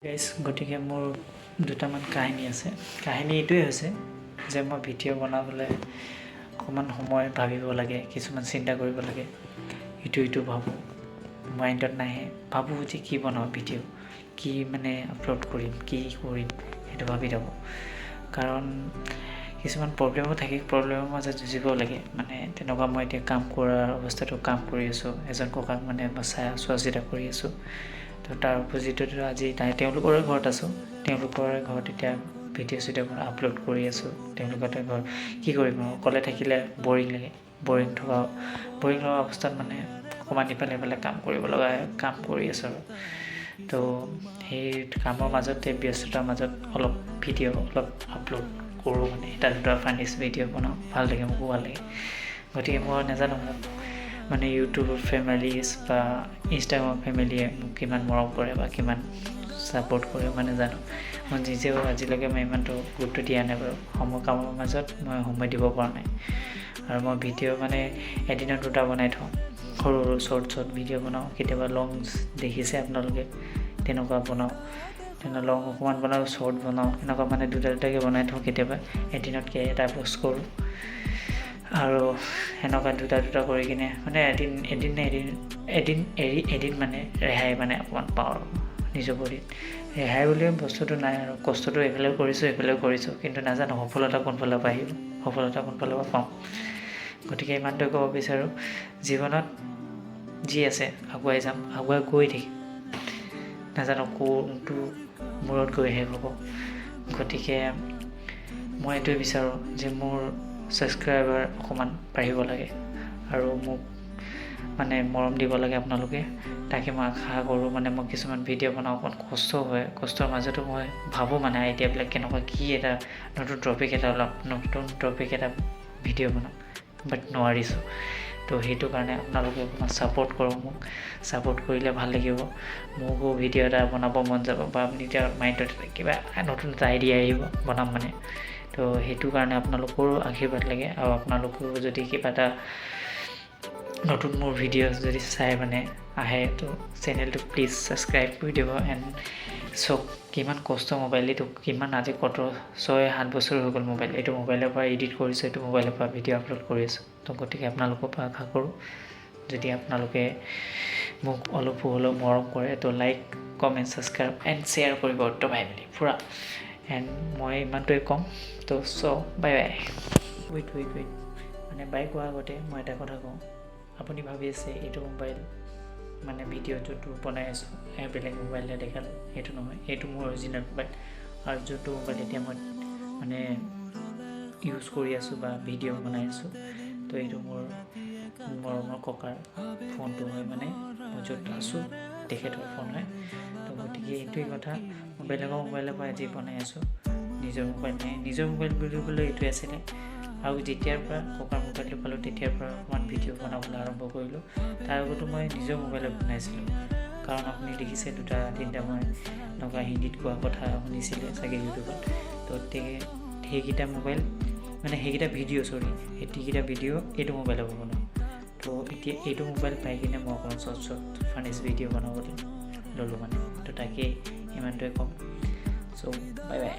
Guys গতিকে মোৰ দুটামান কাহিনী আছে। কাহিনী এইটোৱে হৈছে যে মই ভিডিঅ' বনাবলৈ অকণমান সময় ভাবিব লাগে, কিছুমান চিন্তা কৰিব লাগে। ইটো ভাবোঁ, মাইণ্ডত নাহে, ভাবোঁ যে কি বনাওঁ ভিডিঅ', কি আপলোড কৰিম, কি কৰিম সেইটো ভাবি থাকোঁ। কাৰণ কিছুমান প্ৰব্লেমো থাকে, প্ৰব্লেমৰ মাজত যুঁজিব লাগে। তেনেকুৱা মই এতিয়া কাম কৰাৰ অৱস্থাটো কাম কৰি আছোঁ, এজন ককাক মই চোৱা চিতা কৰি আছোঁ। তো তাৰ অপজিটতো আজি তেওঁলোকৰে ঘৰত আছোঁ, তেওঁলোকৰ ঘৰত এতিয়া ভিডিঅ' চিডিঅ' আপলোড কৰি আছোঁ। তেওঁলোকৰ ঘৰ কি কৰিম আৰু, অকলে থাকিলে বৰিং লাগে। বৰিং লগা অৱস্থাত অকণমান ইফালে কাম কৰিব লগা হয়, কাম কৰি আছোঁ আৰু। তো সেই কামৰ মাজতে ব্যস্ততাৰ মাজত অলপ ভিডিঅ' আপলোড কৰোঁ, এটা দুটা ফানিছ ভিডিঅ' বনাওঁ, ভাল লাগে, মোকো ভাল লাগে। গতিকে মই নাজানো মোক ইউটিউবৰ ফেমিলিজ বা ইনষ্টাগ্ৰামৰ ফেমিলিয়ে মোক কিমান মৰম কৰে বা কিমান ছাপোৰ্ট কৰে মই নাজানো। মই নিজেও আজিলৈকে ইমানটো গুৰুত্ব দিয়া নাই বাৰু। কামৰ মাজত মই সময় দিব পৰা নাই। আৰু মই ভিডিঅ' এদিনত দুটা বনাই থওঁ, সৰু শ্বৰ্ট ভিডিঅ' বনাওঁ। কেতিয়াবা লং দেখিছে আপোনালোকে, তেনেকুৱা বনাওঁ। লং অকণমান বনাওঁ, শ্বৰ্ট বনাওঁ, এনেকুৱা দুটাকৈ বনাই থওঁ। কেতিয়াবা এদিনতকৈ এটা পষ্ট কৰোঁ। আৰু সেনেকুৱা দুটা কৰি কিনে এদিন এৰি এদিন ৰেহাই অকণমান পাওঁ আৰু নিজৰ বডিত। ৰেহাই বুলি বস্তুটো নাই আৰু, কষ্টটো এইফালেও কৰিছোঁ, কিন্তু নাজানো সফলতা কোনফালৰ পৰা আহিব, সফলতা কোনফালৰ পৰা পাওঁ। গতিকে ইমানটোৱে ক'ব বিচাৰোঁ, জীৱনত যি আছে আগুৱাই যাম, আগুৱাই গৈ থাকিম। নাজানো কোনটো মূৰত গৈ শেষ হ'ব। গতিকে মই এইটোৱে বিচাৰোঁ যে মোৰ ছাবস্ক্ৰাইবাৰ অকণমান বাঢ়িব লাগে আৰু মোক মৰম দিব লাগে আপোনালোকে। তাকে মই আশা কৰোঁ। মই কিছুমান ভিডিঅ' বনাওঁ, অকণ কষ্ট হয়, কষ্টৰ মাজতো মই ভাবোঁ আইডিয়াবিলাক কেনেকুৱা, কি এটা নতুন টপিক এটা ভিডিঅ' বনাওঁ, বাট নোৱাৰিছোঁ। তো সেইটো কাৰণে আপোনালোকে অকণমান ছাপোৰ্ট কৰক মোক। ছাপোৰ্ট কৰিলে ভাল লাগিব, মোকো ভিডিঅ' এটা বনাব মন যাব, বা নিজৰ মাইণ্ডত কিবা নতুন এটা আইডিয়া আহিব, বনাম তো সেইটো কাৰণে আপোনালোকৰো আশীৰ্বাদ লাগে। আৰু আপোনালোকেও যদি কিবা এটা নতুন মোৰ ভিডিঅ' যদি চাই আহে, তো চেনেলটো প্লিজ ছাবস্ক্ৰাইব কৰি দিব। এণ্ড চাওক কিমান কষ্ট মোবাইল, এইটো কিমান আজি 6-7 বছৰ হৈ গ'ল মোবাইল, এইটো মোবাইলৰ পৰা এডিট কৰিছোঁ, এইটো মোবাইলৰ পৰা ভিডিঅ' আপলোড কৰি আছোঁ। তো গতিকে আপোনালোকৰ পৰা আশা কৰোঁ, যদি আপোনালোকে মোক অলপো হ'লেও মৰম কৰে, তো like, comment, subscribe and share কৰিব দবাই মেলি পূৰা। এণ্ড মই ইমানটোৱে ক'ম। তো বাই বাই। ৱেইট বাই কোৱাৰ আগতে মই এটা কথা কওঁ। আপুনি ভাবি আছে এইটো মোবাইল ভিডিঅ' যোনটো বনাই আছোঁ বেলেগ মোবাইলে দেখালোঁ, সেইটো নহয়, এইটো মোৰ অৰিজিনেল মোবাইল। আৰু যোনটো মোবাইল এতিয়া মই ইউজ কৰি আছোঁ বা ভিডিঅ' বনাই আছোঁ, তো এইটো মোৰ মৰমৰ ককাৰ ফোনটো হয়। মই য'ত আছোঁ তেখেতৰ ফোন হয়। তো গতিকে এইটোৱেই কথা। বেলেগৰ মোবাইলৰ পৰা আজি বনাই আছোঁ, নিজৰ মোবাইল নাই। নিজৰ মোবাইল বুলিবলৈ এইটোৱে আছিলে। আৰু যেতিয়াৰ পৰা ককাৰ মোবাইলটো পালোঁ, তেতিয়াৰ পৰা অকণমান ভিডিঅ' বনাবলৈ আৰম্ভ কৰিলোঁ। তাৰ আগতো মই নিজৰ মোবাইলত বনাইছিলোঁ। কাৰণ আপুনি দেখিছে 2-3টা মই এনেকুৱা হিন্দীত কোৱা কথা শুনিছিলে চাগে ইউটিউবত। তো সেইকেইটা মোবাইল সেইকেইটা ভিডিঅ' এইটো মোবাইলৰ পৰা বনাওঁ। তো এতিয়া এইটো মোবাইল পাই কিনে মই অকণমান শ্বৰ্ট ফানিছ ভিডিঅ' বনাবলৈ ল'লোঁ তো তাকেই ইমানটোৱে ক'ম। Bye bye.